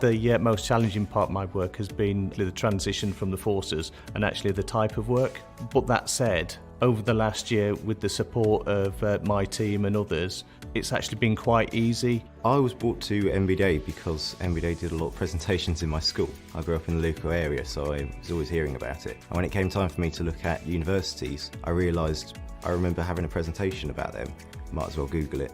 The most challenging part of my work has been the transition from the forces and actually the type of work. But that said, over the last year, with the support of my team and others, it's actually been quite easy. I was brought to MBDA because MBDA did a lot of presentations in my school. I grew up in the local area, so I was always hearing about it. And when it came time for me to look at universities, I remember having a presentation about them. Might as well Google it,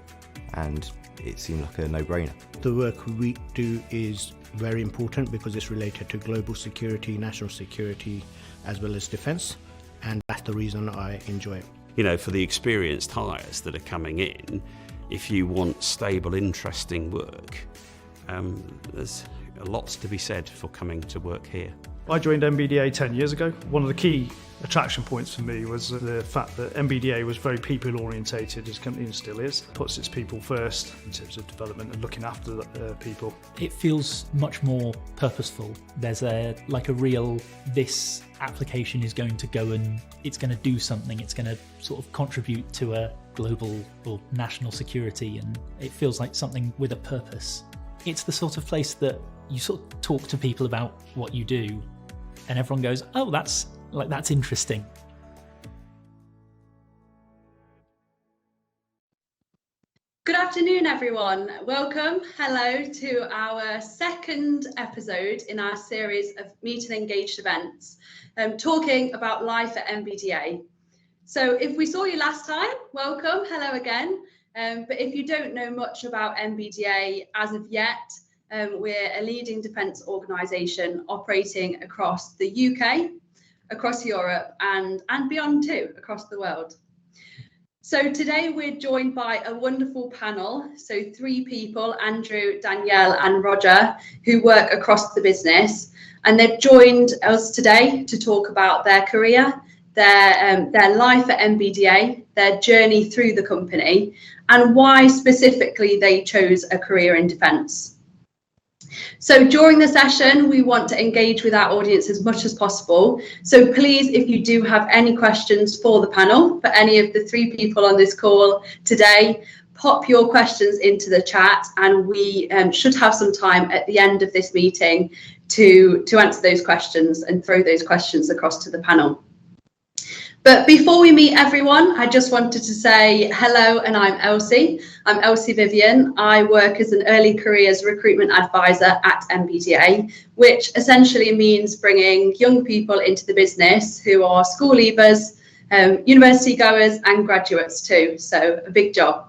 and it seemed like a no-brainer. The work we do is very important because it's related to global security, national security, as well as defence, and that's the reason I enjoy it. You know, for the experienced hires that are coming in, if you want stable, interesting work, there's lots to be said for coming to work here. I joined MBDA 10 years ago. One of the key attraction points for me was the fact that MBDA was very people orientated, as a company and still is. Puts its people first in terms of development and looking after people. It feels much more purposeful. There's a real, this application is going to go and it's going to do something. It's going to sort of contribute to a global or national security, and it feels like something with a purpose. It's the sort of place that you sort of talk to people about what you do and everyone goes, oh, that's interesting. Good afternoon, everyone. Welcome. Hello to our second episode in our series of Meet and Engaged events, talking about life at MBDA. So if we saw you last time, welcome. Hello again. But if you don't know much about MBDA as of yet, we're a leading defence organisation operating across the UK, across Europe and beyond too, across the world. So today we're joined by a wonderful panel. So 3 people, Andrew, Danielle and Roger, who work across the business. And they've joined us today to talk about their career, their life at MBDA, their journey through the company, and why specifically they chose a career in defence. So during the session, we want to engage with our audience as much as possible. So please, if you do have any questions for the panel, for any of the 3 people on this call today, pop your questions into the chat, and we should have some time at the end of this meeting to answer those questions and throw those questions across to the panel. But before we meet everyone, I just wanted to say hello, and I'm Elsie. I'm Elsie Vivian. I work as an early careers recruitment advisor at MBDA, which essentially means bringing young people into the business who are school leavers, university goers and graduates too. So a big job.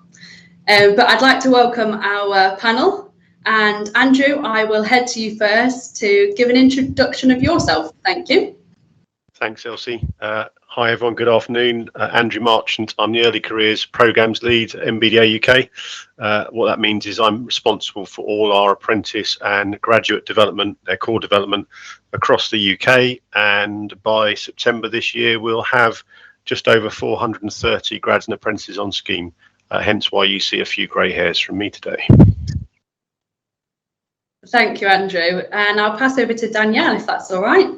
But I'd like to welcome our panel. And Andrew, I will head to you first to give an introduction of yourself. Thank you. Thanks, Elsie. Hi, everyone. Good afternoon. Andrew Marchant. I'm the Early Careers Programmes Lead at MBDA UK. What that means is I'm responsible for all our apprentice and graduate development, their core development across the UK. And by September this year, we'll have just over 430 grads and apprentices on scheme. Hence why you see a few grey hairs from me today. Thank you, Andrew. And I'll pass over to Danielle, if that's all right.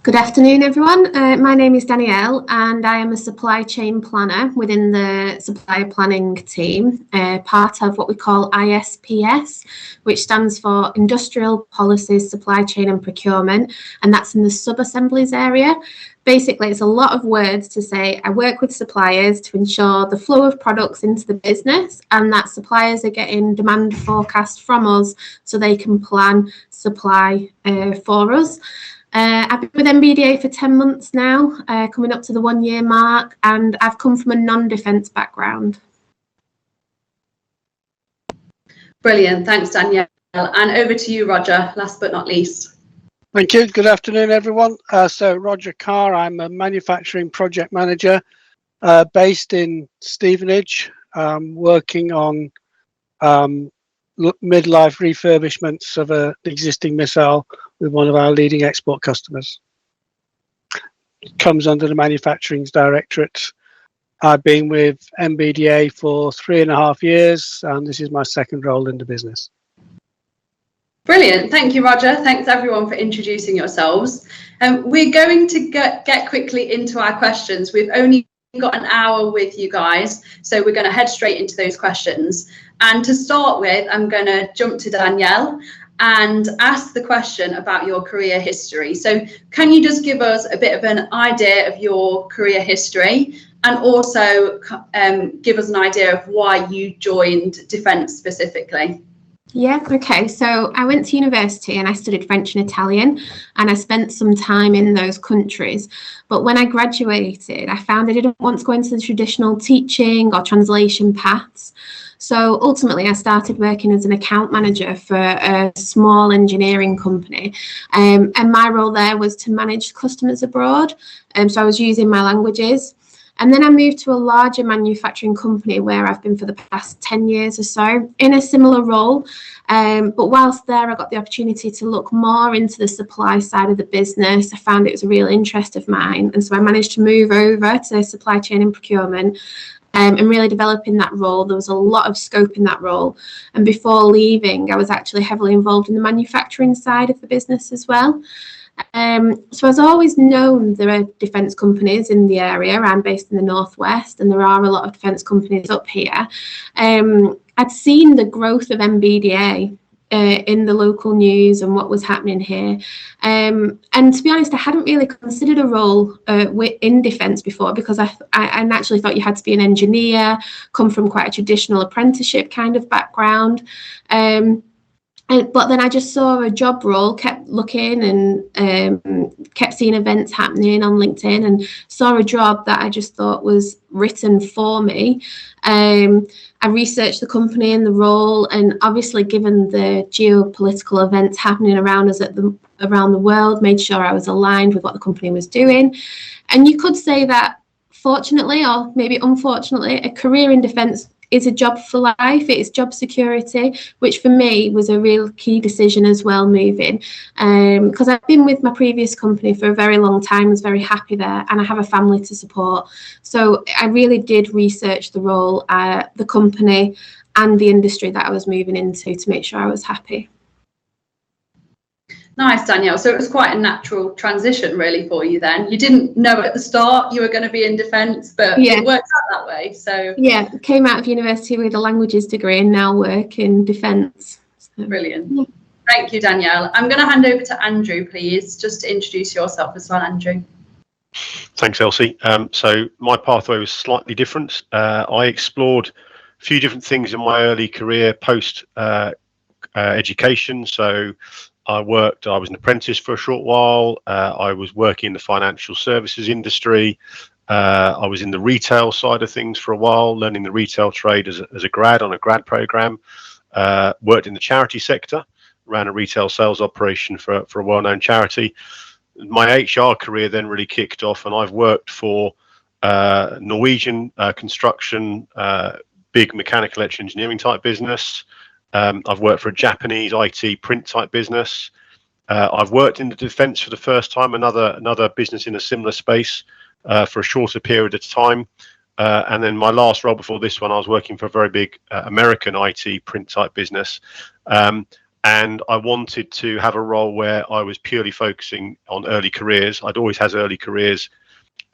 Good afternoon, everyone. My name is Danielle and I am a supply chain planner within the supplier planning team, part of what we call ISPS, which stands for Industrial Policies, Supply Chain and Procurement, and that's in the sub-assemblies area. Basically, it's a lot of words to say I work with suppliers to ensure the flow of products into the business and that suppliers are getting demand forecast from us so they can plan supply for us. I've been with MBDA for 10 months now, coming up to the 1-year mark, and I've come from a non-defence background. Brilliant, thanks Danielle. And over to you, Roger, last but not least. Thank you. Good afternoon, everyone. So Roger Carr, I'm a manufacturing project manager based in Stevenage, working on midlife refurbishments of an existing missile with one of our leading export customers. It comes under the manufacturing directorate. I've been with MBDA for 3.5 years, and this is my second role in the business. Brilliant. Thank you, Roger. Thanks, everyone, for introducing yourselves. We're going to get quickly into our questions. We've only got an hour with you guys, so we're going to head straight into those questions. And to start with, I'm going to jump to Danielle. and ask the question about your career history. So can you just give us a bit of an idea of your career history, and also give us an idea of why you joined defence specifically? Yeah, okay. So I went to university and I studied French and Italian, and I spent some time in those countries. But when I graduated, I found I didn't want to go into the traditional teaching or translation paths. So ultimately, I started working as an account manager for a small engineering company. And my role there was to manage customers abroad. So I was using my languages. And then I moved to a larger manufacturing company where I've been for the past 10 years or so in a similar role. But whilst there, I got the opportunity to look more into the supply side of the business. I found it was a real interest of mine. And so I managed to move over to supply chain and procurement. And really developing that role. There was a lot of scope in that role. And before leaving, I was actually heavily involved in the manufacturing side of the business as well. So I've always known there are defence companies in the area. I'm based in the northwest, and there are a lot of defence companies up here. I'd seen the growth of MBDA in the local news and what was happening here. And to be honest, I hadn't really considered a role in defence before, because I naturally thought you had to be an engineer, come from quite a traditional apprenticeship kind of background. But then I just saw a job role, kept looking, and kept seeing events happening on LinkedIn, and saw a job that I just thought was written for me. I researched the company and the role, and obviously, given the geopolitical events happening around us around the world, made sure I was aligned with what the company was doing. And you could say that, fortunately, or maybe unfortunately, a career in defence is a job for life. It is job security, which for me was a real key decision as well, moving, because I've been with my previous company for a very long time, was very happy there, and I have a family to support. So I really did research the role, the company and the industry that I was moving into to make sure I was happy. Nice, Danielle. So it was quite a natural transition really for you then. You didn't know at the start you were going to be in defence, but it worked out that way. So yeah, came out of university with a languages degree and now work in defence. So, brilliant. Yeah. Thank you, Danielle. I'm going to hand over to Andrew, please, just to introduce yourself as well, Andrew. Thanks, Elsie. So my pathway was slightly different. I explored a few different things in my early career post education. So I was an apprentice for a short while. I was working in the financial services industry. I was in the retail side of things for a while, learning the retail trade as a grad on a grad program. Worked in the charity sector, ran a retail sales operation for a well-known charity. My HR career then really kicked off, and I've worked for Norwegian construction, big mechanical electrical engineering type business. I've worked for a Japanese IT print type business. I've worked in the defence for the first time, another business in a similar space for a shorter period of time. And then my last role before this one, I was working for a very big American IT print type business. And I wanted to have a role where I was purely focusing on early careers. I'd always had early careers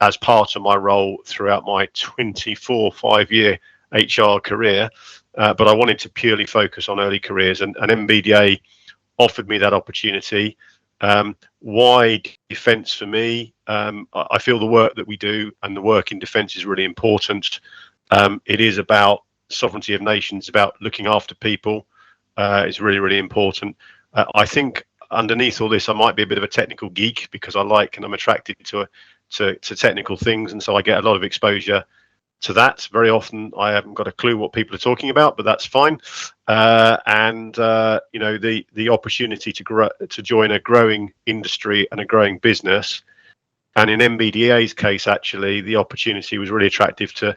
as part of my role throughout my 5-year HR career. But I wanted to purely focus on early careers, and MBDA offered me that opportunity. Why defence for me? I feel the work that we do and the work in defence is really important. It is about sovereignty of nations, about looking after people. It's really, really important. I think underneath all this, I might be a bit of a technical geek because I like and I'm attracted to technical things, and so I get a lot of exposure to that. Very often I haven't got a clue what people are talking about, but that's fine. And you know, the opportunity to join a growing industry and a growing business, and in MBDA's case, actually, the opportunity was really attractive to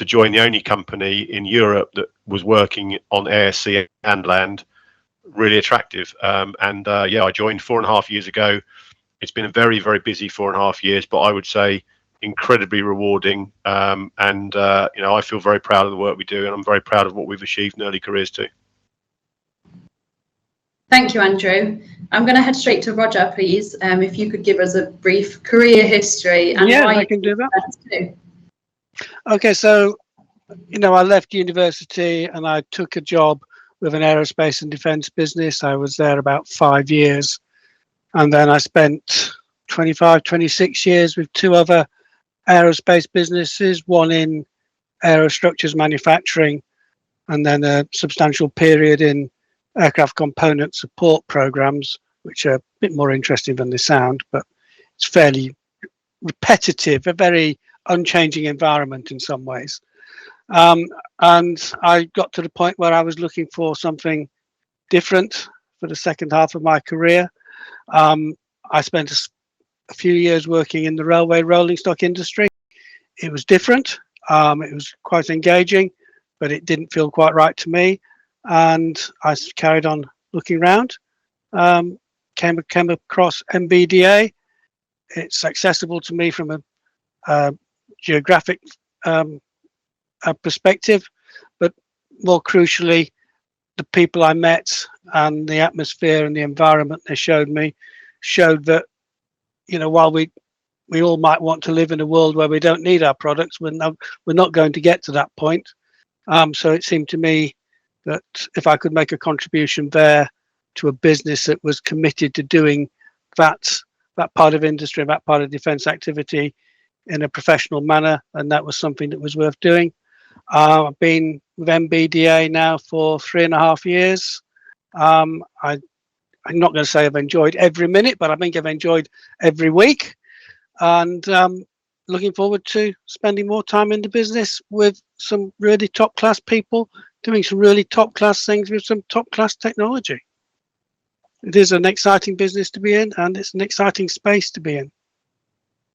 join the only company in Europe that was working on air, sea, and land. Really attractive. Yeah, I joined 4.5 years ago. It's been a very, very busy 4.5 years, but I would say incredibly rewarding, and you know, I feel very proud of the work we do, and I'm very proud of what we've achieved in early careers too. Thank you, Andrew. I'm going to head straight to Roger, please. If you could give us a brief career history and why I can do that. Too. Okay, so you know, I left university and I took a job with an aerospace and defence business. I was there about 5 years. And then I spent 25, 26 years with two other aerospace businesses, one in aerostructures manufacturing, and then a substantial period in aircraft component support programs, which are a bit more interesting than they sound, but it's fairly repetitive, a very unchanging environment in some ways. And I got to the point where I was looking for something different for the second half of my career. I spent a few years working in the railway rolling stock industry. It was different. It was quite engaging, but it didn't feel quite right to me. And I carried on looking around. Came across MBDA. It's accessible to me from a geographic perspective, but more crucially, the people I met and the atmosphere and the environment they showed me showed that, you know, while we all might want to live in a world where we don't need our products, we're not going to get to that point. So it seemed to me that if I could make a contribution there to a business that was committed to doing that part of industry, that part of defence activity in a professional manner, and that was something that was worth doing. I've been with MBDA now for 3.5 years. I'm not going to say I've enjoyed every minute, but I think I've enjoyed every week, and looking forward to spending more time in the business with some really top class people doing some really top class things with some top class technology. It is an exciting business to be in, and it's an exciting space to be in.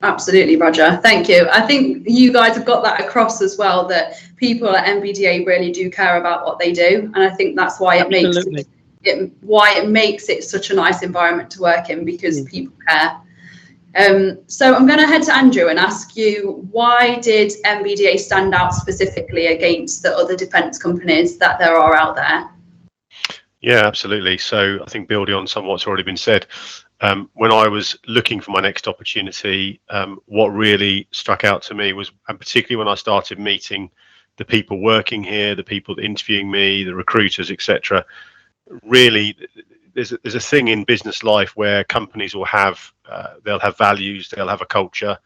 Absolutely, Roger. Thank you. I think you guys have got that across as well, that people at MBDA really do care about what they do, and I think that's why it makes it such a nice environment to work in, because people care. So I'm going to head to Andrew and ask you, why did MBDA stand out specifically against the other defence companies that there are out there? Yeah, absolutely. So I think building on some of what's already been said, when I was looking for my next opportunity, what really struck out to me was, and particularly when I started meeting the people working here, the people interviewing me, the recruiters, etc. Really, there's a thing in business life where companies will have they'll have values, they'll have a culture.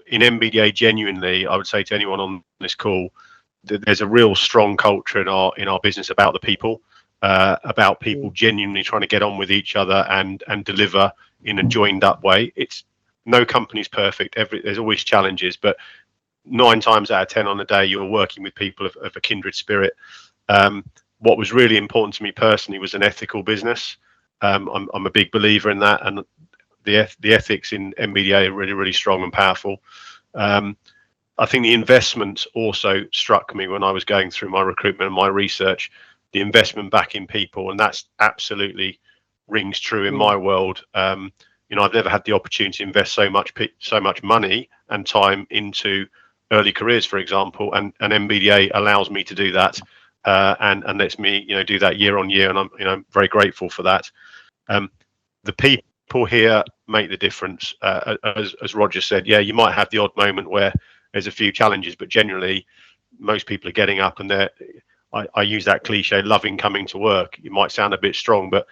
In MBDA, genuinely, I would say to anyone on this call, that there's a real strong culture in our business about the people. About people genuinely trying to get on with each other and deliver in a joined up way. It's no company's perfect. There's always challenges, but 9 times out of 10 on a day, you're working with people of a kindred spirit. What was really important to me personally was an ethical business. I'm a big believer in that, and the ethics in MBDA are really, really strong and powerful. I think the investment also struck me when I was going through my recruitment and my research. The investment back in people, and that's absolutely rings true in my world. You know, I've never had the opportunity to invest so much money and time into early careers, for example, and MBDA allows me to do that, and lets me, you know, do that year on year, and I'm very grateful for that. The people here make the difference. As Roger said, yeah, you might have the odd moment where there's a few challenges, but generally, most people are getting up and I use that cliche, loving coming to work. It might sound a bit strong, but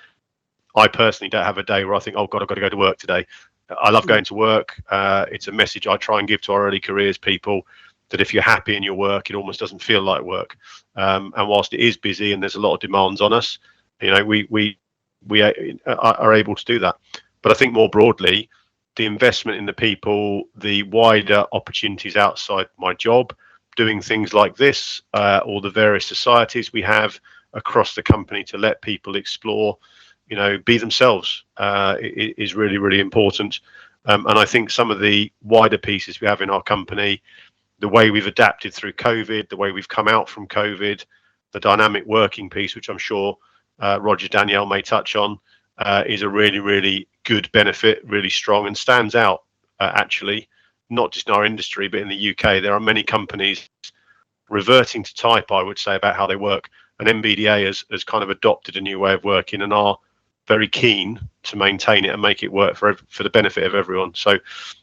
I personally don't have a day where I think, oh God, I've got to go to work today. I love going to work. It's a message I try and give to our early careers people, that if you're happy in your work, it almost doesn't feel like work. And whilst it is busy and there's a lot of demands on us, you know, we are able to do that. But I think more broadly, the investment in the people, the wider opportunities outside my job, doing things like this, or the various societies we have across the company to let people explore, you know, be themselves, is really, really important. And I think some of the wider pieces we have in our company, the way we've adapted through COVID, the way we've come out from COVID, the dynamic working piece, which I'm sure Roger, Danielle may touch on, is a really, really good benefit, really strong, and stands out actually, not just in our industry, but in the UK. There are many companies reverting to type, I would say, about how they work. And MBDA has kind of adopted a new way of working and are very keen to maintain it and make it work for the benefit of everyone. So,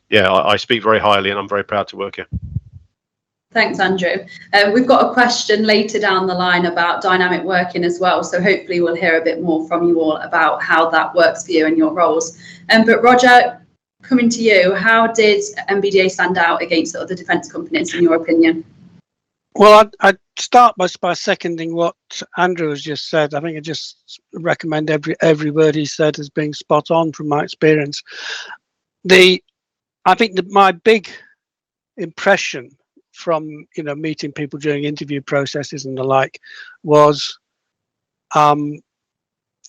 yeah, I speak very highly and I'm very proud to work here. Thanks, Andrew. We've got a question later down the line about dynamic working as well, so hopefully we'll hear a bit more from you all about how that works for you and your roles. But Roger, coming to you, how did MBDA stand out against the other defence companies in your opinion? Well, I'd start by seconding what Andrew has just said. I think I just recommend every word he said as being spot on from my experience. I think that my big impression from meeting people during interview processes and the like was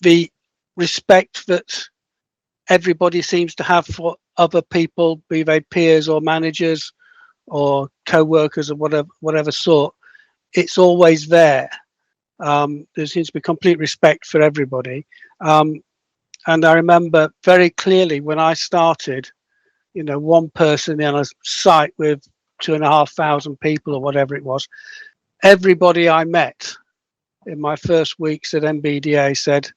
the respect that everybody seems to have for other people, be they peers or managers or co-workers or whatever sort. It's always there. There seems to be complete respect for everybody. And I remember very clearly when I started, one person in a site with 2,500 people or whatever it was, everybody I met in my first weeks at MBDA said,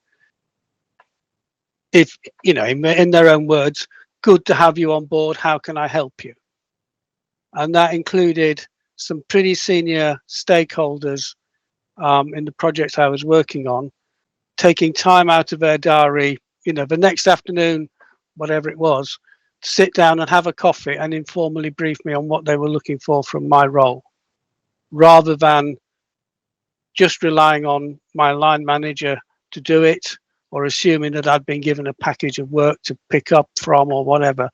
if, in their own words, good to have you on board, how can I help you? And that included some pretty senior stakeholders in the projects I was working on, taking time out of their diary, the next afternoon, whatever it was, to sit down and have a coffee and informally brief me on what they were looking for from my role, rather than just relying on my line manager to do it or assuming that I'd been given a package of work to pick up from or whatever.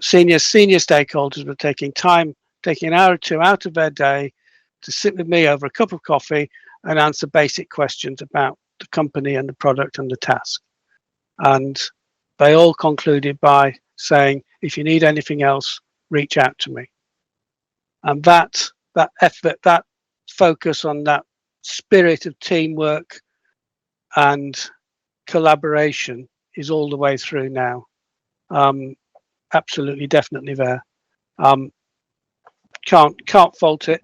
Senior stakeholders were taking an hour or two out of their day to sit with me over a cup of coffee and answer basic questions about the company and the product and the task. And they all concluded by saying, if you need anything else, reach out to me. And that effort, that focus on that spirit of teamwork and collaboration is all the way through now. Absolutely, definitely there. Can't fault it.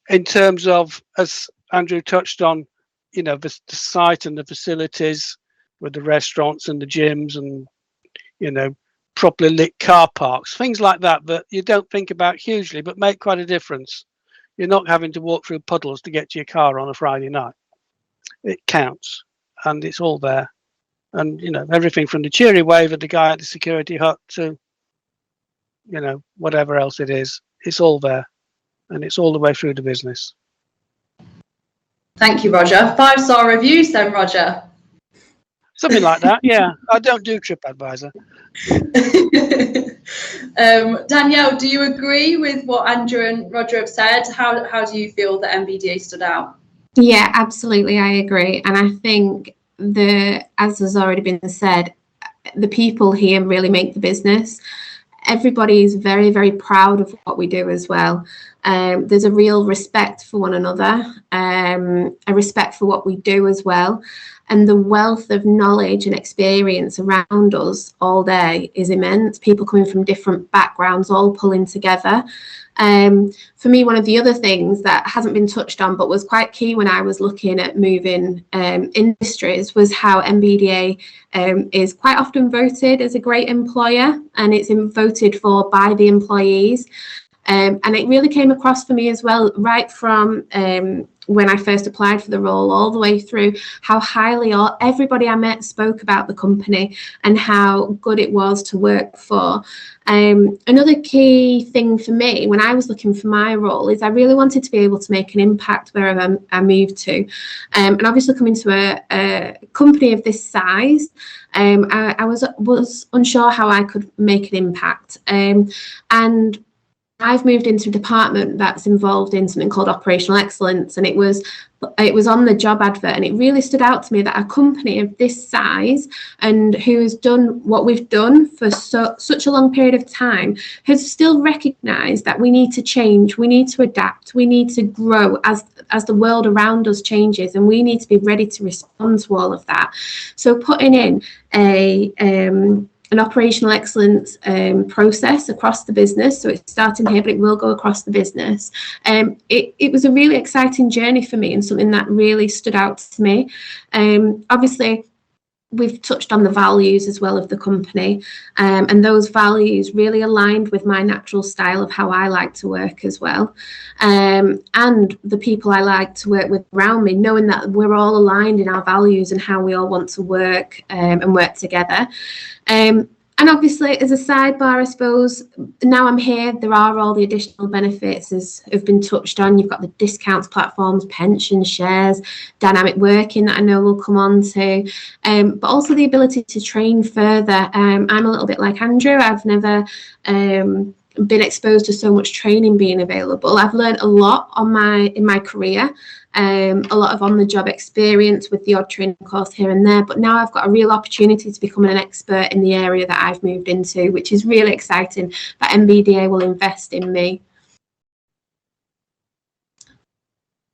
In terms of, as Andrew touched on, the site and the facilities with the restaurants and the gyms and properly lit car parks, things like that you don't think about hugely but make quite a difference. You're not having to walk through puddles to get to your car on a Friday night. It counts, and it's all there. And everything from the cheery wave at the guy at the security hut to whatever else it is, it's all there, and it's all the way through the business. Thank you, Roger. 5-star reviews then, Roger. Something like that, yeah. I don't do TripAdvisor. Danielle, do you agree with what Andrew and Roger have said? How do you feel that MBDA stood out? Yeah, absolutely, I agree. And I think as has already been said, the people here really make the business. Everybody is very, very proud of what we do as well. There's a real respect for one another, a respect for what we do as well. And the wealth of knowledge and experience around us all day is immense. People coming from different backgrounds, all pulling together. For me, one of the other things that hasn't been touched on but was quite key when I was looking at moving industries was how MBDA is quite often voted as a great employer, and it's voted for by the employees. And it really came across for me as well, right from when I first applied for the role all the way through, how highly everybody I met spoke about the company and how good it was to work for. Another key thing for me when I was looking for my role is I really wanted to be able to make an impact wherever I moved to. And obviously coming to a company of this size, I was unsure how I could make an impact. And I've moved into a department that's involved in something called operational excellence, and it was on the job advert, and it really stood out to me that a company of this size and who has done what we've done for such a long period of time has still recognised that we need to change, we need to adapt, we need to grow as the world around us changes, and we need to be ready to respond to all of that. So putting in an operational excellence process across the business. So it's starting here, but it will go across the business. It was a really exciting journey for me and something that really stood out to me. Obviously, we've touched on the values as well of the company, and those values really aligned with my natural style of how I like to work as well, and the people I like to work with around me, knowing that we're all aligned in our values and how we all want to work and work together. And obviously, as a sidebar, I suppose, now I'm here, there are all the additional benefits as have been touched on. You've got the discounts platforms, pension shares, dynamic working that I know we'll come on to, but also the ability to train further. I'm a little bit like Andrew. I've never been exposed to so much training being available. I've learned a lot in my career. A lot of on-the-job experience with the odd training course here and there, but now I've got a real opportunity to become an expert in the area that I've moved into, which is really exciting that MBDA will invest in me.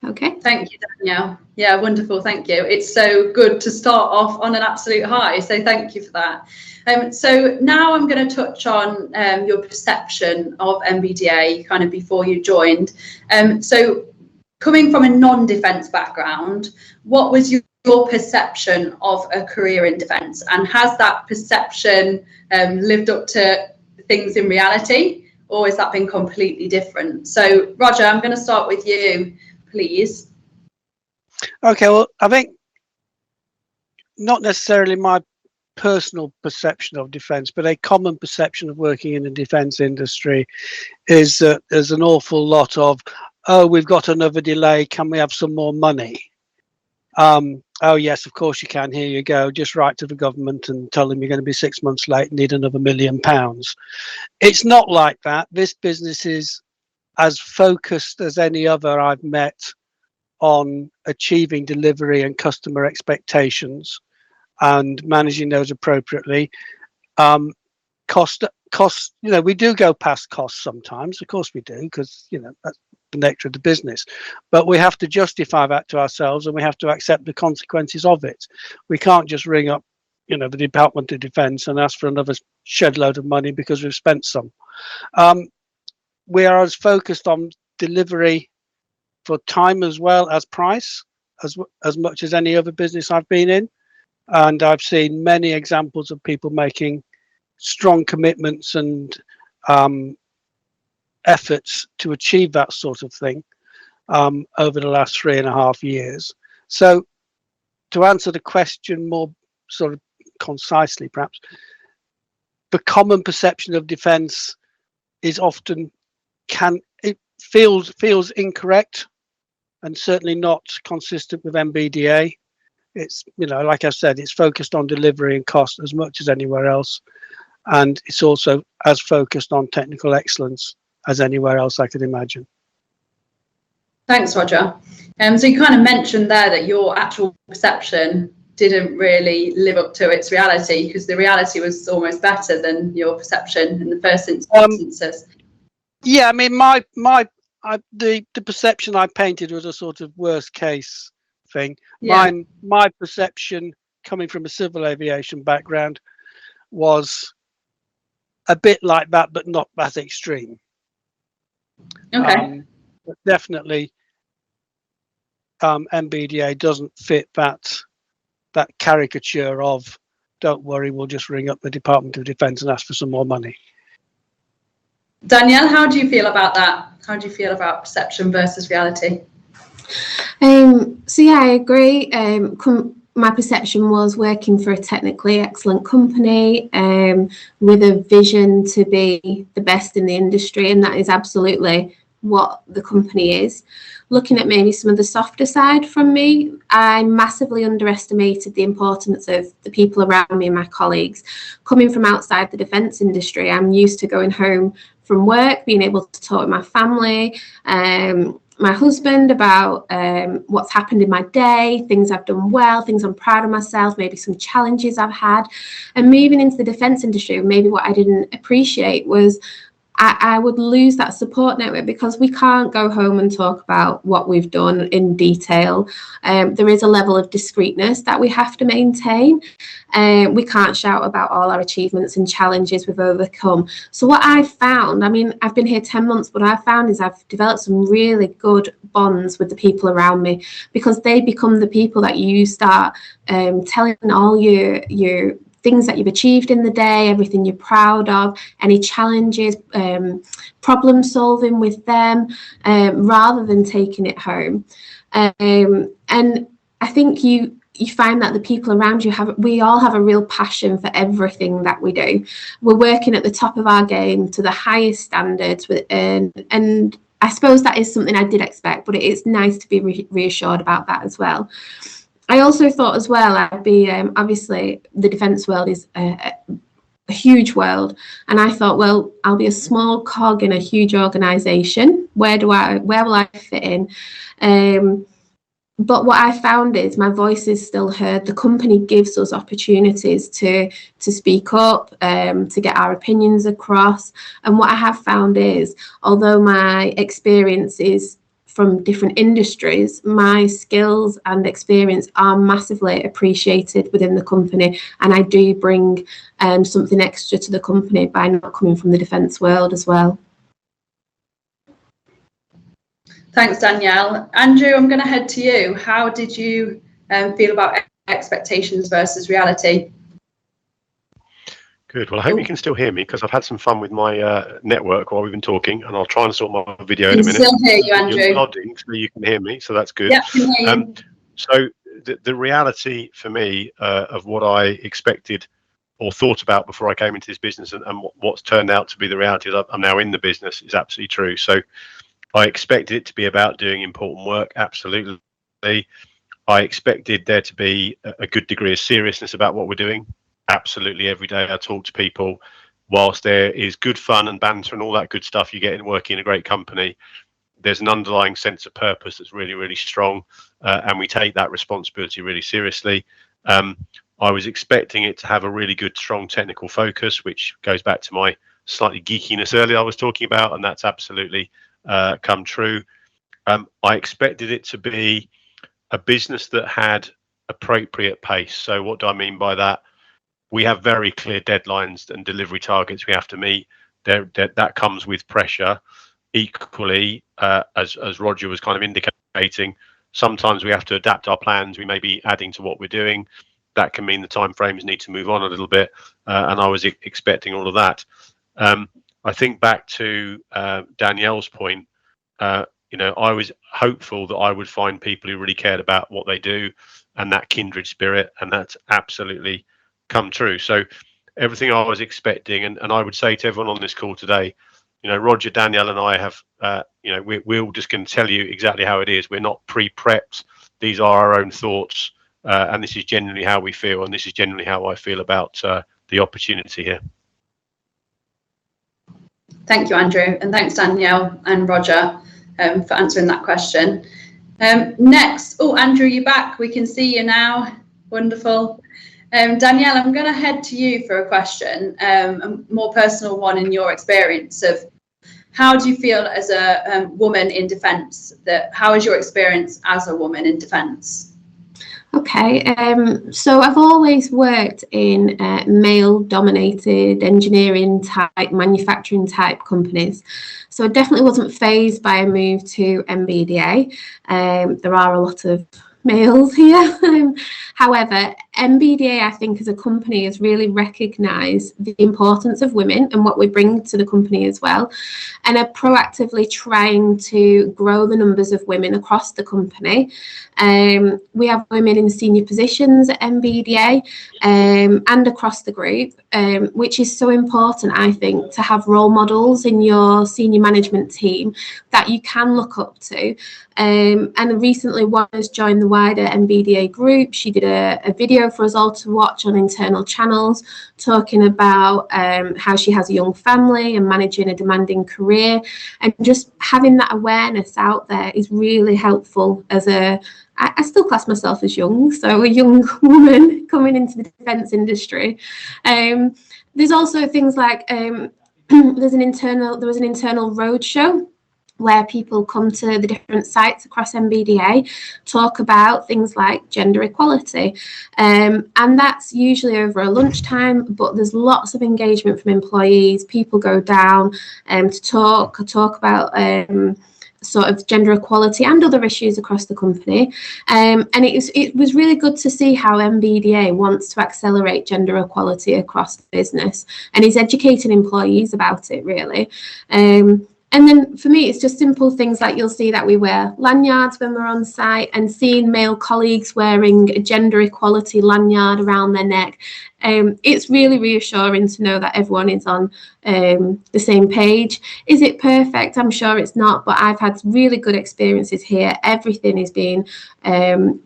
Okay. Thank you, Danielle. Yeah, wonderful. Thank you. It's so good to start off on an absolute high. So thank you for that. So now I'm going to touch on your perception of MBDA kind of before you joined. So coming from a non-defence background, what was your perception of a career in defence, and has that perception lived up to things in reality, or has that been completely different? So Roger, I'm going to start with you, please. Okay, well, I think not necessarily my personal perception of defence, but a common perception of working in the defence industry is that there's an awful lot of, oh, we've got another delay, can we have some more money? Oh yes, of course you can, here you go, just write to the government and tell them you're going to be 6 months late and need another £1 million. It's not like that. This business is as focused as any other I've met on achieving delivery and customer expectations and managing those appropriately. Cost, you know, we do go past costs sometimes, of course we do, because, you know, that's the nature of the business, but we have to justify that to ourselves and we have to accept the consequences of it. We can't just ring up, you know, the Department of Defence and ask for another shed load of money because we've spent some. We are as focused on delivery for time as well as price, as much as any other business I've been in, and I've seen many examples of people making strong commitments and efforts to achieve that sort of thing over the last 3.5 years. So to answer the question more sort of concisely, perhaps, the common perception of defence is often it feels incorrect and certainly not consistent with MBDA. It's, you know, like I said, it's focused on delivery and cost as much as anywhere else, and it's also as focused on technical excellence as anywhere else I could imagine. Thanks, Roger. So you kind of mentioned there that your actual perception didn't really live up to its reality, because the reality was almost better than your perception in the first instances. Yeah, I mean, the perception I painted was a sort of worst case thing. Yeah. My perception, coming from a civil aviation background, was a bit like that, but not that extreme. Okay. But definitely, MBDA doesn't fit that caricature of, don't worry, we'll just ring up the Department of Defence and ask for some more money. Danielle, how do you feel about that? How do you feel about perception versus reality? So yeah, I agree. My perception was working for a technically excellent company with a vision to be the best in the industry, and that is absolutely what the company is. Looking at maybe some of the softer side from me, I massively underestimated the importance of the people around me and my colleagues. Coming from outside the defence industry, I'm used to going home from work, being able to talk with my family, my husband about what's happened in my day, things I've done well, things I'm proud of myself, maybe some challenges I've had. And moving into the defence industry, maybe what I didn't appreciate was I would lose that support network, because we can't go home and talk about what we've done in detail. There is a level of discreetness that we have to maintain. We can't shout about all our achievements and challenges we've overcome. So what I've found, I mean, I've been here 10 months, but I've found is I've developed some really good bonds with the people around me, because they become the people that you start telling all your things that you've achieved in the day, everything you're proud of, any challenges, problem solving with them, rather than taking it home. And I think you find that the people around you we all have a real passion for everything that we do. We're working at the top of our game to the highest standards, and I suppose that is something I did expect, but it is nice to be reassured about that as well. I also thought as well, I'd be, obviously the defence world is a huge world, and I thought, well, I'll be a small cog in a huge organisation. Where will I fit in? But what I found is my voice is still heard. The company gives us opportunities to speak up, to get our opinions across. And what I have found is, although my experience is from different industries, my skills and experience are massively appreciated within the company, and I do bring something extra to the company by not coming from the defence world as well. Thanks, Danielle. Andrew, I'm going to head to you. How did you feel about expectations versus reality? Good. Well, I hope you can still hear me, because I've had some fun with my network while we've been talking, and I'll try and sort my video in a minute. I can still hear you, Andrew. You're nodding, so you can hear me, so that's good. Yeah, I can hear you. So the reality for me of what I expected or thought about before I came into this business, and what's turned out to be the reality that I'm now in the business, is absolutely true. So I expected it to be about doing important work, absolutely. I expected there to be a good degree of seriousness about what we're doing. Absolutely, every day I talk to people. Whilst there is good fun and banter and all that good stuff you get in working in a great company, there's an underlying sense of purpose that's really, really strong, and we take that responsibility really seriously. I was expecting it to have a really good, strong technical focus, which goes back to my slightly geekiness earlier I was talking about, and that's absolutely come true. I expected it to be a business that had appropriate pace. So what do I mean by that? We have very clear deadlines and delivery targets we have to meet. That comes with pressure. Equally, as Roger was kind of indicating, sometimes we have to adapt our plans. We may be adding to what we're doing. That can mean the timeframes need to move on a little bit, and I was expecting all of that. I think back to Danielle's point. I was hopeful that I would find people who really cared about what they do and that kindred spirit, and that's absolutely come true. So everything I was expecting, and I would say to everyone on this call today, Roger, Danielle and I have, we're all just going to tell you exactly how it is. We're not pre-prepped. These are our own thoughts, and this is genuinely how we feel, and this is genuinely how I feel about the opportunity here. Thank you, Andrew, and thanks, Danielle and Roger, for answering that question. Next, Andrew, you're back. We can see you now. Wonderful. Danielle, I'm going to head to you for a question, a more personal one in your experience of how do you feel as a woman in defence? How is your experience as a woman in defence? Okay, so I've always worked in male-dominated engineering type, manufacturing type companies. So I definitely wasn't fazed by a move to MBDA. There are a lot of males here. However, MBDA, I think, as a company, has really recognised the importance of women and what we bring to the company as well, and are proactively trying to grow the numbers of women across the company. We have women in senior positions at MBDA and across the group, which is so important, I think, to have role models in your senior management team that you can look up to. And recently one has joined the wider MBDA group. She did a video for us all to watch on internal channels, talking about how she has a young family and managing a demanding career, and just having that awareness out there is really helpful. I still class myself as young, so a young woman coming into the defence industry. There's also things like there was an internal roadshow where people come to the different sites across MBDA, talk about things like gender equality. And that's usually over a lunchtime, but there's lots of engagement from employees. People go down to talk about sort of gender equality and other issues across the company. And it was really good to see how MBDA wants to accelerate gender equality across the business and is educating employees about it, really. And then for me, it's just simple things like you'll see that we wear lanyards when we're on site, and seeing male colleagues wearing a gender equality lanyard around their neck. It's really reassuring to know that everyone is on the same page. Is it perfect? I'm sure it's not, but I've had really good experiences here. Everything is being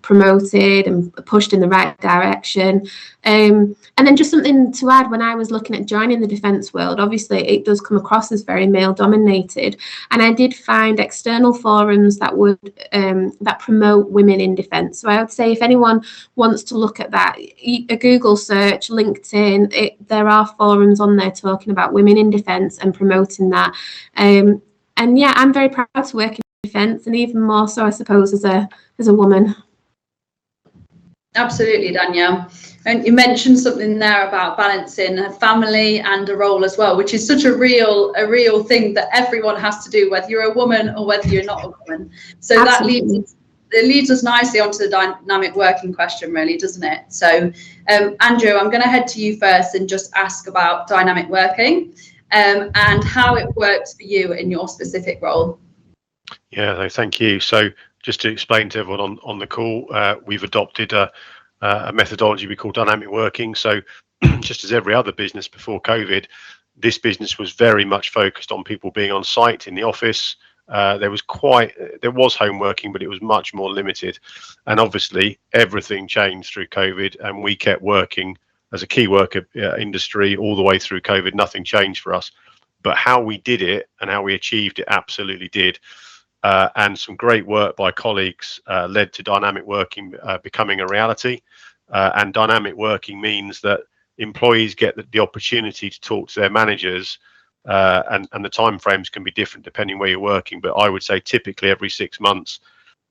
promoted and pushed in the right direction. And then just something to add, when I was looking at joining the defence world, obviously it does come across as very male dominated, and I did find external forums that would that promote women in defence. So I would say if anyone wants to look at that, a Google search, LinkedIn, there are forums on there talking about women in defence and promoting that. And yeah, I'm very proud to work in defence, and even more so, I suppose, as a woman. Absolutely, Danielle. And you mentioned something there about balancing a family and a role as well, which is such a real thing that everyone has to do, whether you're a woman or whether you're not a woman. So Absolutely. that leads us nicely onto the dynamic working question, really, doesn't it? So, Andrew, I'm going to head to you first and just ask about dynamic working and how it works for you in your specific role. Yeah, no, thank you. So just to explain to everyone on the call, we've adopted a methodology we call dynamic working. So just as every other business before COVID, this business was very much focused on people being on site in the office. There was home working, but it was much more limited. And obviously everything changed through COVID, and we kept working as a key worker industry all the way through COVID. Nothing changed for us, but how we did it and how we achieved it absolutely did. And some great work by colleagues led to dynamic working becoming a reality. And dynamic working means that employees get the opportunity to talk to their managers, and the timeframes can be different depending where you're working. But I would say typically every 6 months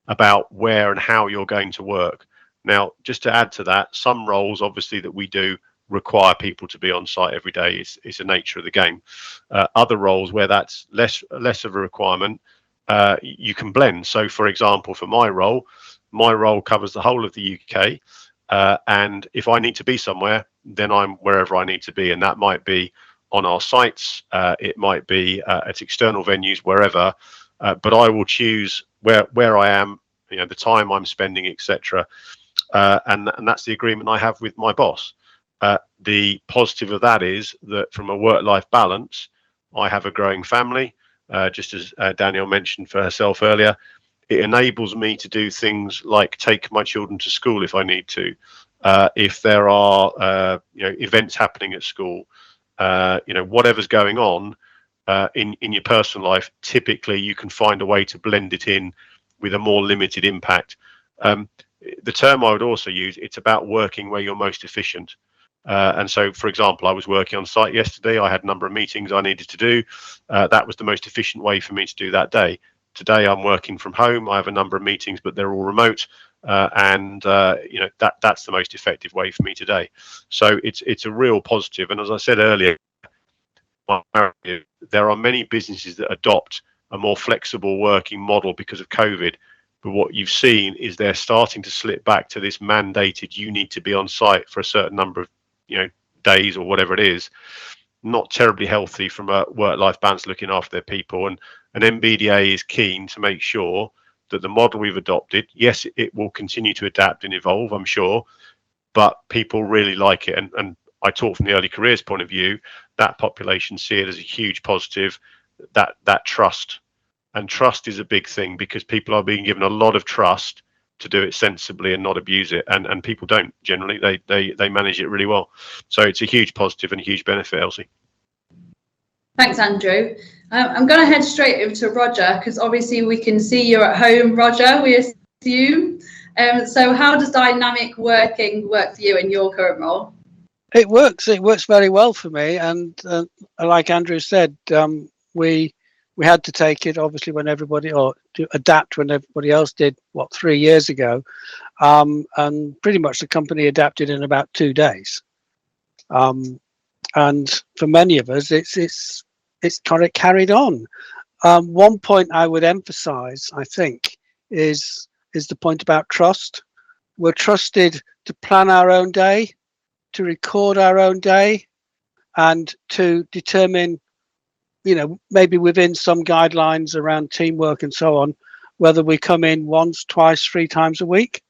about where and how you're going to work. Now, just to add to that, some roles obviously that we do require people to be on site every day. It's the nature of the game. Other roles where that's less of a requirement, you can blend. So for example, for my role covers the whole of the UK, and if I need to be somewhere, then I'm wherever I need to be, and that might be on our sites, it might be at external venues, wherever, but I will choose where I am, the time I'm spending, etc. And that's the agreement I have with my boss. The positive of that is that from a work-life balance, I have a growing family. Just as Danielle mentioned for herself earlier, it enables me to do things like take my children to school if I need to. If there are events happening at school, whatever's going on in your personal life, typically you can find a way to blend it in with a more limited impact. The term I would also use, it's about working where you're most efficient. And so, for example, I was working on site yesterday. I had a number of meetings I needed to do. That was the most efficient way for me to do that day. Today, I'm working from home. I have a number of meetings, but they're all remote. And that's the most effective way for me today. So it's a real positive. And as I said earlier, there are many businesses that adopt a more flexible working model because of COVID. But what you've seen is they're starting to slip back to this mandated, you need to be on site for a certain number of days or whatever it is. Not terribly healthy from a work-life balance, looking after their people. And MBDA is keen to make sure that the model we've adopted, yes, it will continue to adapt and evolve, I'm sure, but people really like it. And I talk from the early careers point of view, that population see it as a huge positive, that trust. And trust is a big thing because people are being given a lot of trust to do it sensibly and not abuse it. And people don't generally, they manage it really well. So it's a huge positive and a huge benefit, Elsie. Thanks, Andrew. I'm going to head straight over to Roger, because obviously we can see you're at home, Roger, we assume. So how does dynamic working work for you in your current role? It works. It works very well for me, and like Andrew said, we had to take it obviously when everybody, or to adapt when everybody else did 3 years ago, and pretty much the company adapted in about 2 days. And for many of us, it's kind of carried on. One point I would emphasise, I think, is the point about trust. We're trusted to plan our own day, to record our own day, and to determine, maybe within some guidelines around teamwork and so on, whether we come in once, twice, 3 times a week.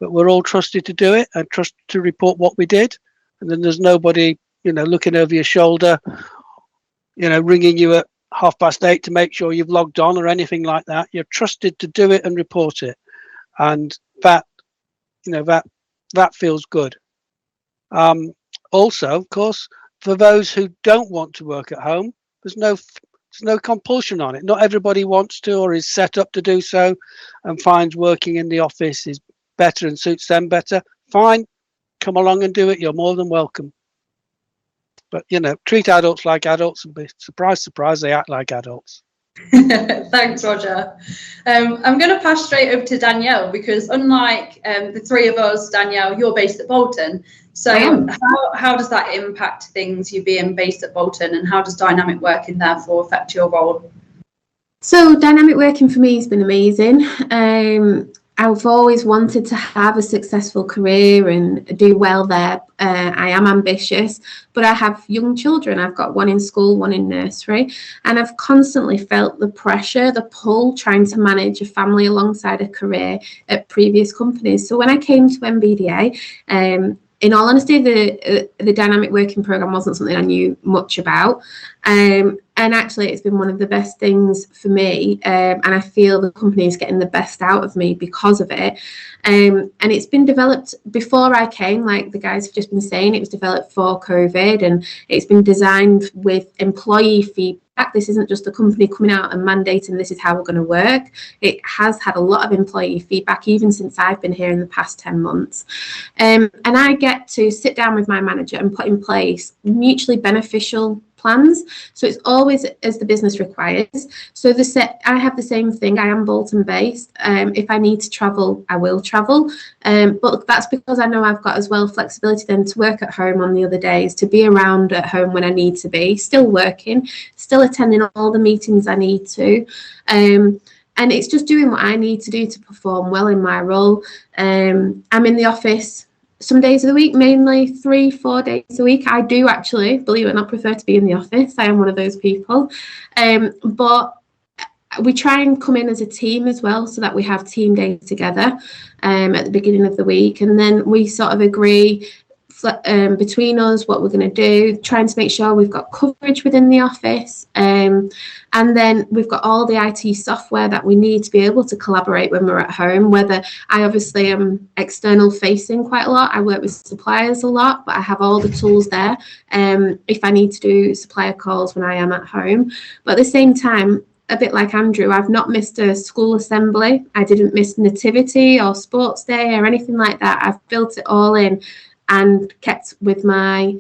But we're all trusted to do it and trusted to report what we did. And then there's nobody, looking over your shoulder, ringing you at 8:30 to make sure you've logged on or anything like that. You're trusted to do it and report it. And that feels good. Also, of course, for those who don't want to work at home, there's no compulsion on it. Not everybody wants to or is set up to do so and finds working in the office is better and suits them better. Fine, come along and do it. You're more than welcome. But, treat adults like adults and be surprised they act like adults. Thanks, Roger. I'm going to pass straight over to Danielle, because unlike the three of us, Danielle, you're based at Bolton. So how does that impact things, you being based at Bolton, and how does dynamic working therefore affect your role? So dynamic working for me has been amazing. I've always wanted to have a successful career and do well there. I am ambitious, but I have young children. I've got one in school, one in nursery, and I've constantly felt the pressure, the pull, trying to manage a family alongside a career at previous companies. So when I came to MBDA, in all honesty, the dynamic working program wasn't something I knew much about. And actually, it's been one of the best things for me. And I feel the company is getting the best out of me because of it. And it's been developed before I came, like the guys have just been saying. It was developed for COVID, and it's been designed with employee feedback. This isn't just the company coming out and mandating this is how we're going to work. It has had a lot of employee feedback, even since I've been here in the past 10 months. And I get to sit down with my manager and put in place mutually beneficial plans. So it's always as the business requires. So I have the same thing. I am Bolton based. If I need to travel, I will travel. But that's because I know I've got as well flexibility then to work at home on the other days, to be around at home when I need to be, still working, still attending all the meetings I need to. And it's just doing what I need to do to perform well in my role. I'm in the office some days of the week, mainly 3-4 days a week. I do actually, believe it or not, prefer to be in the office. I am one of those people. But we try and come in as a team as well, so that we have team days together at the beginning of the week. And then we sort of agree between us what we're going to do, trying to make sure we've got coverage within the office. And then we've got all the IT software that we need to be able to collaborate when we're at home, whether I obviously am external facing quite a lot. I work with suppliers a lot, but I have all the tools there if I need to do supplier calls when I am at home. But at the same time, a bit like Andrew, I've not missed a school assembly. I didn't miss nativity or sports day or anything like that. I've built it all in and kept with my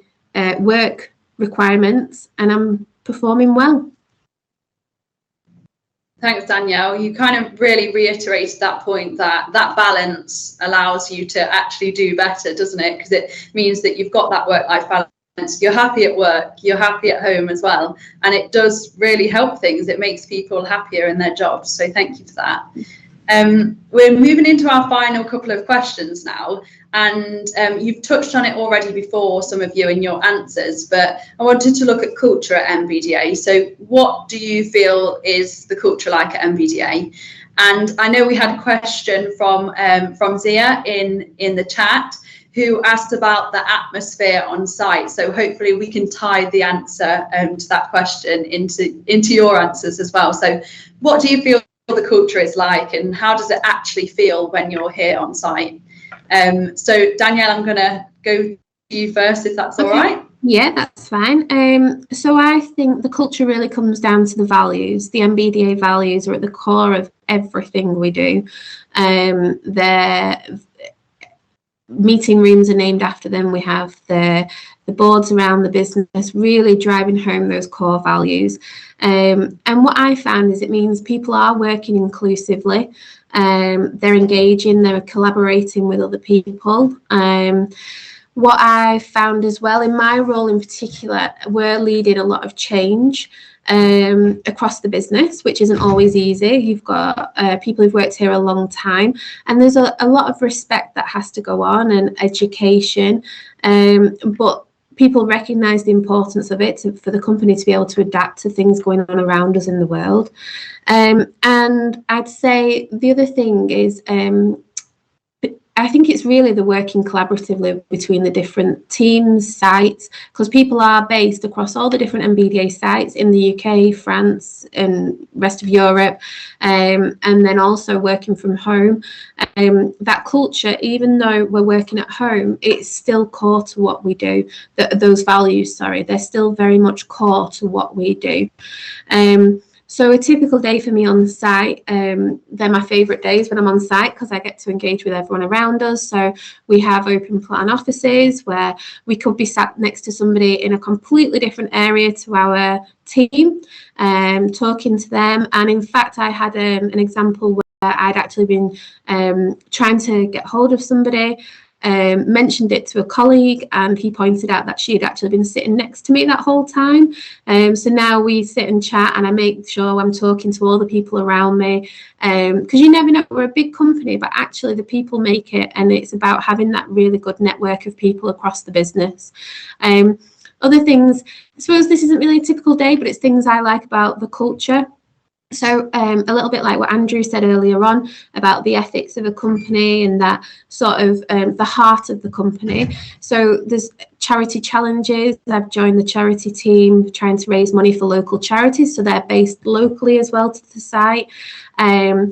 work requirements, and I'm performing well. Thanks, Danielle. You kind of really reiterated that point, that balance allows you to actually do better, doesn't it? Because it means that you've got that work-life balance. You're happy at work, you're happy at home as well. And it does really help things. It makes people happier in their jobs. So thank you for that. We're moving into our final couple of questions now. And you've touched on it already before, some of you, in your answers, but I wanted to look at culture at MBDA. So what do you feel is the culture like at MBDA? And I know we had a question from Zia in the chat, who asked about the atmosphere on site. So hopefully we can tie the answer to that question into your answers as well. So what do you feel the culture is like, and how does it actually feel when you're here on site? So Danielle, I'm going to go to you first, if that's all right. Yeah, that's fine. So I think the culture really comes down to the values. The MBDA values are at the core of everything we do. Their meeting rooms are named after them. We have the the boards around the business, really driving home those core values. And what I found is it means people are working inclusively, they're engaging, they're collaborating with other people. What I found as well in my role in particular, we're leading a lot of change across the business, which isn't always easy. You've got people who've worked here a long time, and there's a lot of respect that has to go on, and education, but people recognise the importance of it for the company to be able to adapt to things going on around us in the world. And I'd say the other thing is I think it's really the working collaboratively between the different teams, sites, because people are based across all the different MBDA sites in the UK, France, and rest of Europe, and then also working from home. That culture, even though we're working at home, it's still core to what we do. Those values, they're still very much core to what we do. So a typical day for me on site, they're my favourite days when I'm on site because I get to engage with everyone around us. So we have open plan offices where we could be sat next to somebody in a completely different area to our team, talking to them. And in fact, I had an example where I'd actually been trying to get hold of somebody, mentioned it to a colleague, and he pointed out that she had actually been sitting next to me that whole time. So now we sit and chat, and I make sure I'm talking to all the people around me, because you never know, we're a big company, but actually the people make it, and it's about having that really good network of people across the business. Other things, I suppose this isn't really a typical day, but it's things I like about the culture. So a little bit like what Andrew said earlier on about the ethics of a company and that sort of the heart of the company. So there's charity challenges. I've joined the charity team trying to raise money for local charities. So they're based locally as well to the site. We're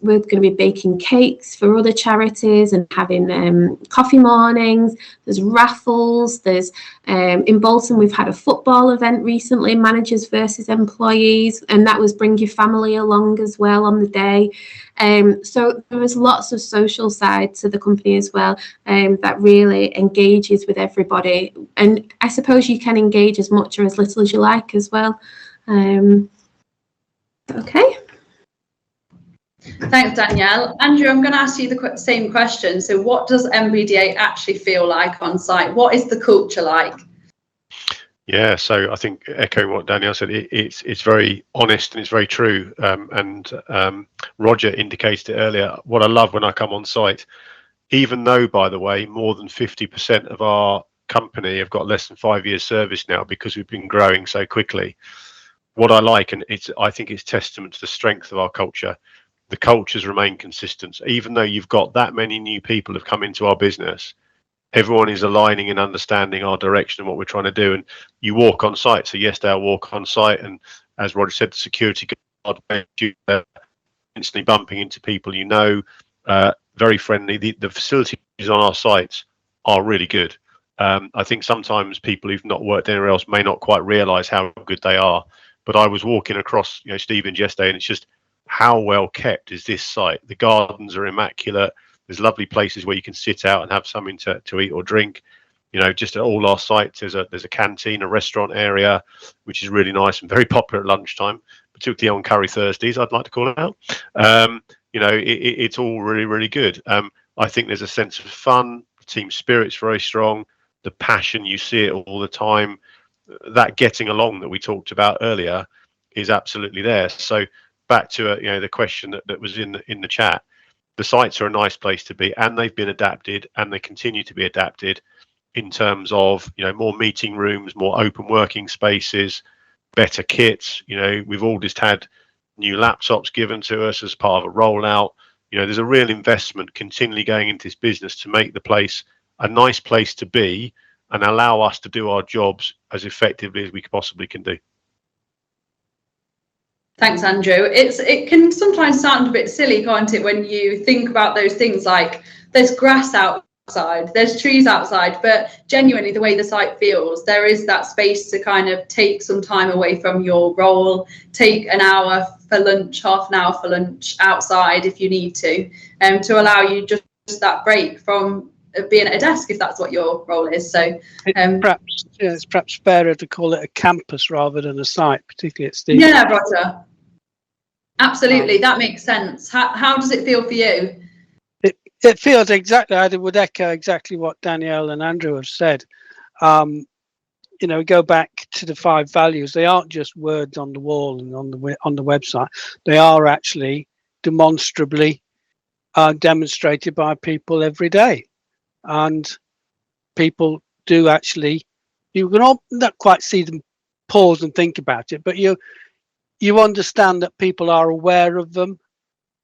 going to be baking cakes for other charities and having coffee mornings. There's raffles. There's in Bolton, we've had a football event recently, managers versus employees, and that was bring your family along as well on the day. So there was lots of social side to the company as well, that really engages with everybody. And I suppose you can engage as much or as little as you like as well. Okay. Thanks, Danielle. Andrew, I'm going to ask you the same question. So what does MBDA actually feel like on site? What is the culture like? Yeah, so I think echoing what Danielle said, it's very honest and it's very true. Roger indicated it earlier. What I love when I come on site, even though, by the way, more than 50% of our company have got less than 5 years service now because we've been growing so quickly. What I like, and I think it's testament to the strength of our culture, the cultures remain consistent. Even though you've got that many new people have come into our business, everyone is aligning and understanding our direction and what we're trying to do. And you walk on site. So yesterday I walk on site, and as Roger said, the security guard instantly bumping into people, very friendly. The facilities on our sites are really good. I think sometimes people who've not worked anywhere else may not quite realise how good they are. But I was walking across, Stevens yesterday, and it's just how well kept is this site. The gardens are immaculate. There's lovely places where you can sit out and have something to eat or drink. Just at all our sites, there's a canteen, a restaurant area, which is really nice and very popular at lunchtime, particularly on Curry Thursdays, I'd like to call it out. It's all really, really good. I think there's a sense of fun. The team spirit's very strong. The passion, you see it all the time. That getting along that we talked about earlier is absolutely there. So back to the question that was in the chat. The sites are a nice place to be, and they've been adapted, and they continue to be adapted in terms of more meeting rooms, more open working spaces, better kits. We've all just had new laptops given to us as part of a rollout. There's a real investment continually going into this business to make the place a nice place to be and allow us to do our jobs as effectively as we possibly can do. Thanks, Andrew. It can sometimes sound a bit silly, can't it, when you think about those things like there's grass outside, there's trees outside, but genuinely the way the site feels, there is that space to kind of take some time away from your role, take an hour for lunch, half an hour for lunch outside if you need to allow you just that break from being at a desk if that's what your role is. So it's perhaps fairer to call it a campus rather than a site, particularly at Steve. Yeah, Roger. Absolutely, that makes sense. How does it feel for you? It feels exactly, I would echo exactly what Danielle and Andrew have said. Go back to the 5 values. They aren't just words on the wall and on the website. They are actually demonstrably demonstrated by people every day. And people do actually, you can not quite see them pause and think about it, but you understand that people are aware of them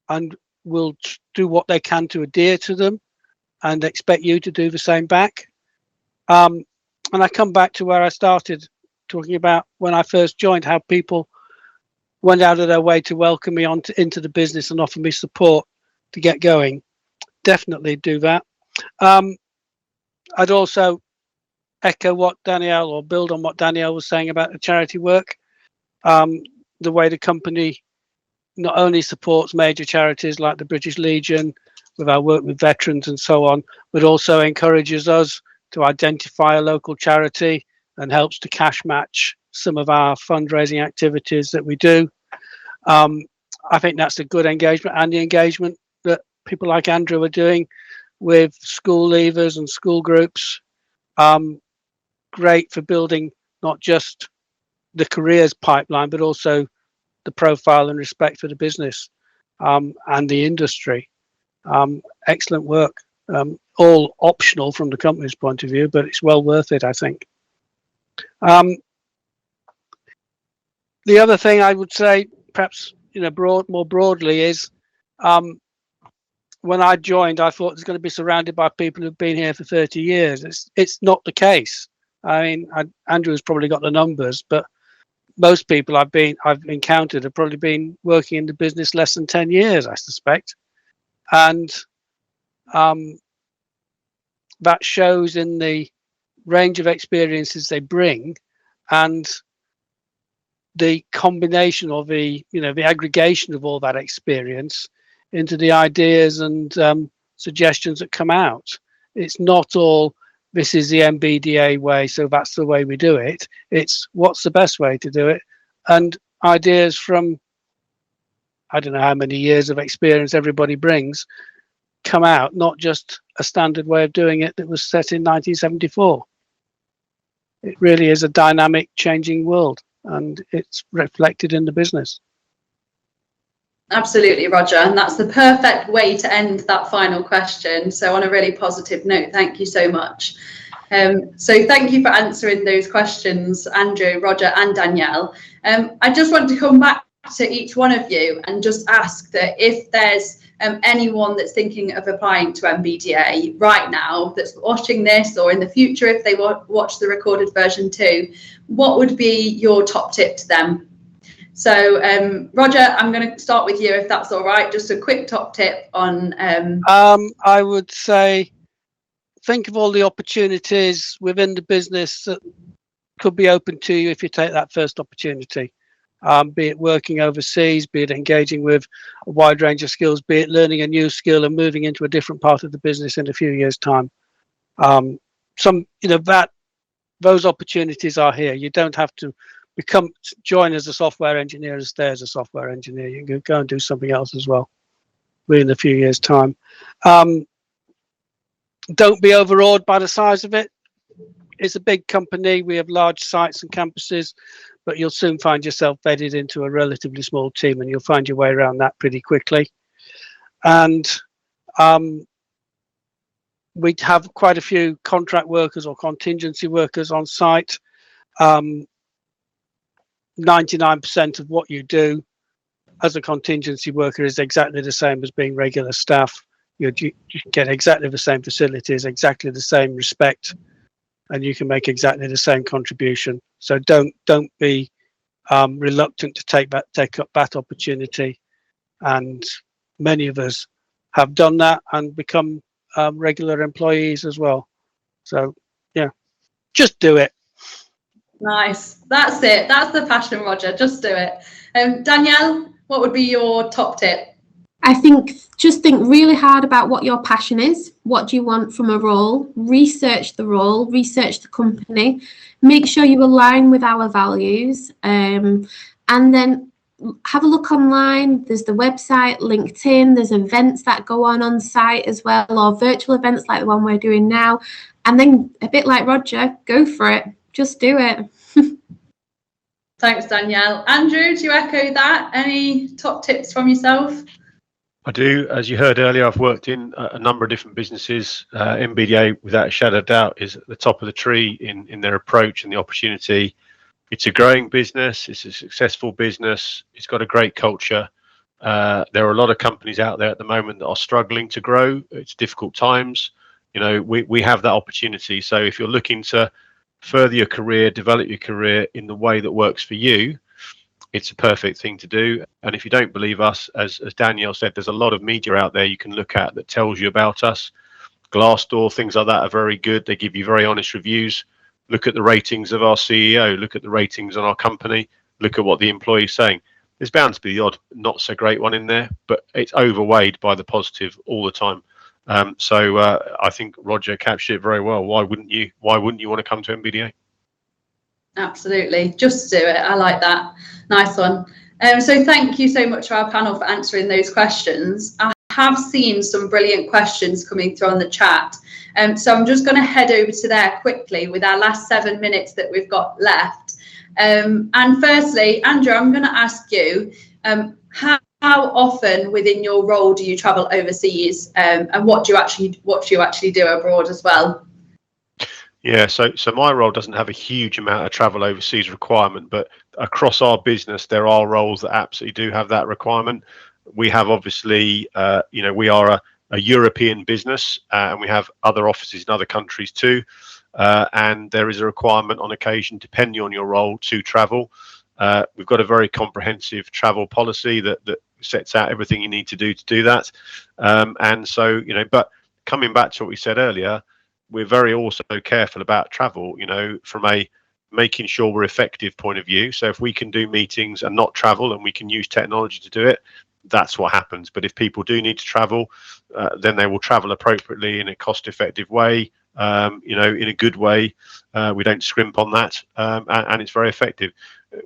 and will do what they can to adhere to them and expect you to do the same back. And I come back to where I started talking about when I first joined, how people went out of their way to welcome me into the business and offer me support to get going. Definitely do that. I'd also echo what Danielle, or build on what Danielle was saying about the charity work. The way the company not only supports major charities like the British Legion with our work with veterans and so on, but also encourages us to identify a local charity and helps to cash match some of our fundraising activities that we do. I think that's a good engagement, and the engagement that people like Andrew are doing with school leavers and school groups. Great for building not just the careers pipeline, but also the profile and respect for the business and the industry. Excellent work. All optional from the company's point of view, but it's well worth it, I think. The other thing I would say, perhaps more broadly, is when I joined, I thought it was going to be surrounded by people who've been here for 30 years. It's not the case. I mean, Andrew's probably got the numbers, but most people I've encountered have probably been working in the business less than 10 years, I suspect. And that shows in the range of experiences they bring, and the combination of the aggregation of all that experience into the ideas and suggestions that come out. It's not all, this is the MBDA way, so that's the way we do it. It's what's the best way to do it, and ideas from, I don't know how many years of experience everybody brings, come out, not just a standard way of doing it that was set in 1974. It really is a dynamic, changing world, and it's reflected in the business. Absolutely, Roger, and that's the perfect way to end that final question. So on a really positive note, thank you so much. So thank you for answering those questions, Andrew, Roger and Danielle. I just want to come back to each one of you and just ask that if there's anyone that's thinking of applying to MBDA right now, that's watching this, or in the future if they watch the recorded version too, what would be your top tip to them? So Roger, I'm going to start with you if that's all right. Just a quick top tip on I would say think of all the opportunities within the business that could be open to you if you take that first opportunity. Be it working overseas, be it engaging with a wide range of skills, be it learning a new skill and moving into a different part of the business in a few years' time. Those opportunities are here. You don't have to join as a software engineer and stay as a software engineer. You can go and do something else as well within a few years' time. Don't be overawed by the size of it. It's a big company. We have large sites and campuses, but you'll soon find yourself bedded into a relatively small team, and you'll find your way around that pretty quickly. And we have quite a few contract workers or contingency workers on site. 99% of what you do as a contingency worker is exactly the same as being regular staff. You get exactly the same facilities, exactly the same respect, and you can make exactly the same contribution. So don't be reluctant to take up that opportunity. And many of us have done that and become regular employees as well. So yeah, just do it. Nice. That's it. That's the passion, Roger. Just do it. Danielle, what would be your top tip? I think just think really hard about what your passion is. What do you want from a role? Research the role, research the company, make sure you align with our values, and then have a look online. There's the website, LinkedIn, there's events that go on site as well, or virtual events like the one we're doing now. And then, a bit like Roger, go for it. Just do it. Thanks, Danielle. Andrew, do you echo that? Any top tips from yourself? I do. As you heard earlier, I've worked in a number of different businesses. MBDA, without a shadow of doubt, is at the top of the tree in their approach and the opportunity. It's a growing business. It's a successful business. It's got a great culture. There are a lot of companies out there at the moment that are struggling to grow. It's difficult times. You know, we have that opportunity. So if you're looking to further your career, develop your career in the way that works for you, it's a perfect thing to do. And if you don't believe us, as Danielle said, there's a lot of media out there you can look at that tells you about us. Glassdoor, things like that are very good. They give you very honest reviews. Look at the ratings of our CEO, look at the ratings on our company, look at what the employee's saying. There's bound to be the odd not so great one in there, but it's overweighed by the positive all the time. So I think Roger captured it very well. Why wouldn't you want to come to MBDA? Absolutely, just do it. I like that. Nice one. So thank you so much to our panel for answering those questions. I have seen some brilliant questions coming through on the chat. So I'm just going to head over to there quickly with our last 7 minutes that we've got left. And firstly, Andrew, I'm going to ask you, how often within your role do you travel overseas, and what do you actually do abroad as well? Yeah, so my role doesn't have a huge amount of travel overseas requirement, but across our business, there are roles that absolutely do have that requirement. We have obviously, we are a European business, and we have other offices in other countries too. And there is a requirement on occasion, depending on your role, to travel. We've got a very comprehensive travel policy that sets out everything you need to do that. And so, but coming back to what we said earlier, we're very also careful about travel, from a making sure we're effective point of view. So if we can do meetings and not travel, and we can use technology to do it, that's what happens. But if people do need to travel, then they will travel appropriately in a cost-effective way, in a good way. We don't scrimp on that, and it's very effective.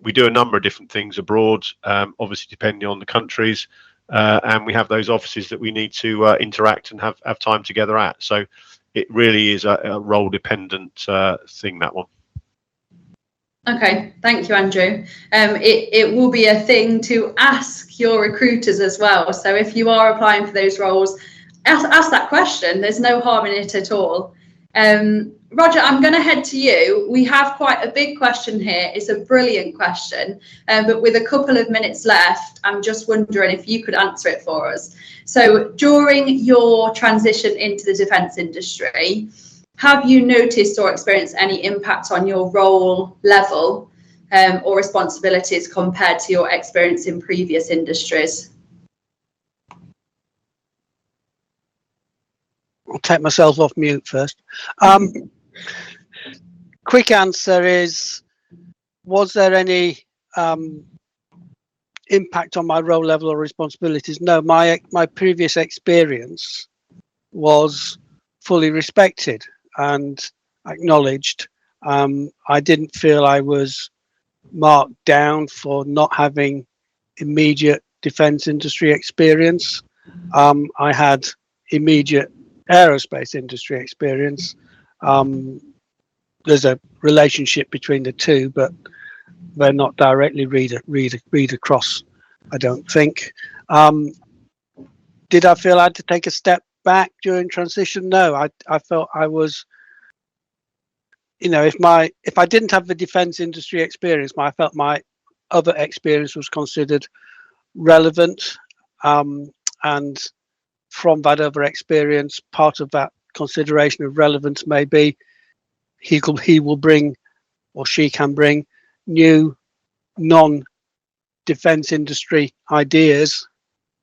We do a number of different things abroad, obviously depending on the countries, and we have those offices that we need to interact and have time together at. So it really is a role-dependent thing, that one. Okay, thank you, Andrew. It will be a thing to ask your recruiters as well. So if you are applying for those roles, ask that question. There's no harm in it at all. Roger, I'm going to head to you. We have quite a big question here. It's a brilliant question, but with a couple of minutes left, I'm just wondering if you could answer it for us. So during your transition into the defence industry, have you noticed or experienced any impact on your role level or responsibilities compared to your experience in previous industries? I'll take myself off mute first. Quick answer is, was there any impact on my role level or responsibilities? No, my previous experience was fully respected and acknowledged. I didn't feel I was marked down for not having immediate defence industry experience. I had immediate aerospace industry experience. There's a relationship between the two, but they're not directly read across, I don't think. Did I feel I had to take a step back during transition? No, I felt I was, if I didn't have the defence industry experience, I felt my other experience was considered relevant, and from that other experience, part of that consideration of relevance may be he will bring, or she can bring, new non-defence industry ideas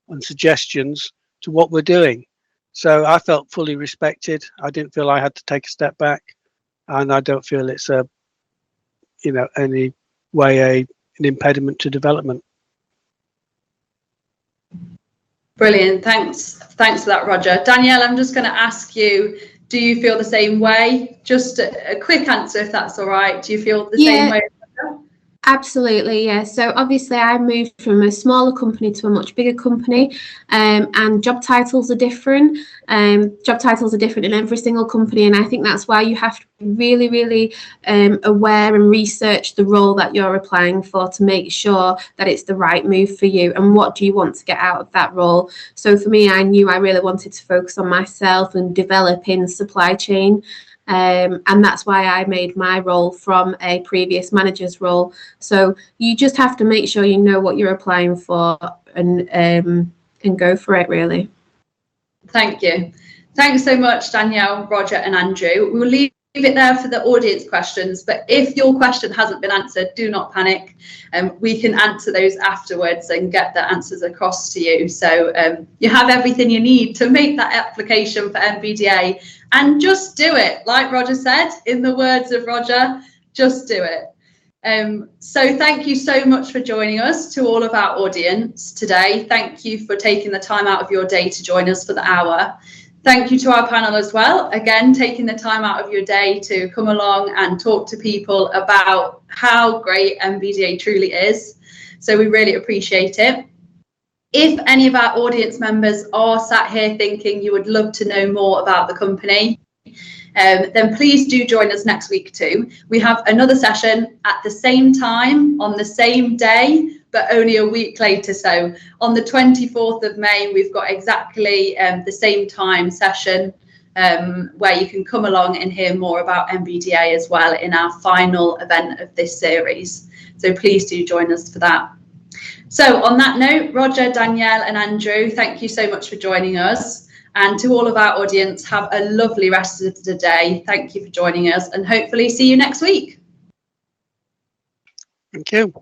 and suggestions to what we're doing. So I felt fully respected. I didn't feel I had to take a step back, and I don't feel it's any way an impediment to development. Brilliant. Thanks for that, Roger. Danielle, I'm just going to ask you, do you feel the same way? Just a quick answer, if that's all right. Do you feel the same way? Absolutely, yeah. So obviously I moved from a smaller company to a much bigger company, and job titles are different. Job titles are different in every single company, and I think that's why you have to be really, really aware and research the role that you're applying for to make sure that it's the right move for you and what do you want to get out of that role. So for me, I knew I really wanted to focus on myself and develop in supply chain. And that's why I made my role from a previous manager's role. So you just have to make sure you know what you're applying for and go for it, really. Thank you. Thanks so much, Danielle, Roger and Andrew. We'll leave it there for the audience questions, but if your question hasn't been answered, do not panic. We can answer those afterwards and get the answers across to you. So you have everything you need to make that application for MBDA, and just do it. Like Roger said, in the words of Roger, just do it. So thank you so much for joining us, to all of our audience today. Thank you for taking the time out of your day to join us for the hour. Thank you to our panel as well, again, taking the time out of your day to come along and talk to people about how great MBDA truly is. So we really appreciate it. If any of our audience members are sat here thinking you would love to know more about the company, then please do join us next week too. We have another session at the same time on the same day, but only a week later. So on the 24th of May, we've got exactly the same time session where you can come along and hear more about MBDA as well in our final event of this series. So please do join us for that. So on that note, Roger, Danielle and Andrew, thank you so much for joining us. And to all of our audience, have a lovely rest of the day. Thank you for joining us and hopefully see you next week. Thank you.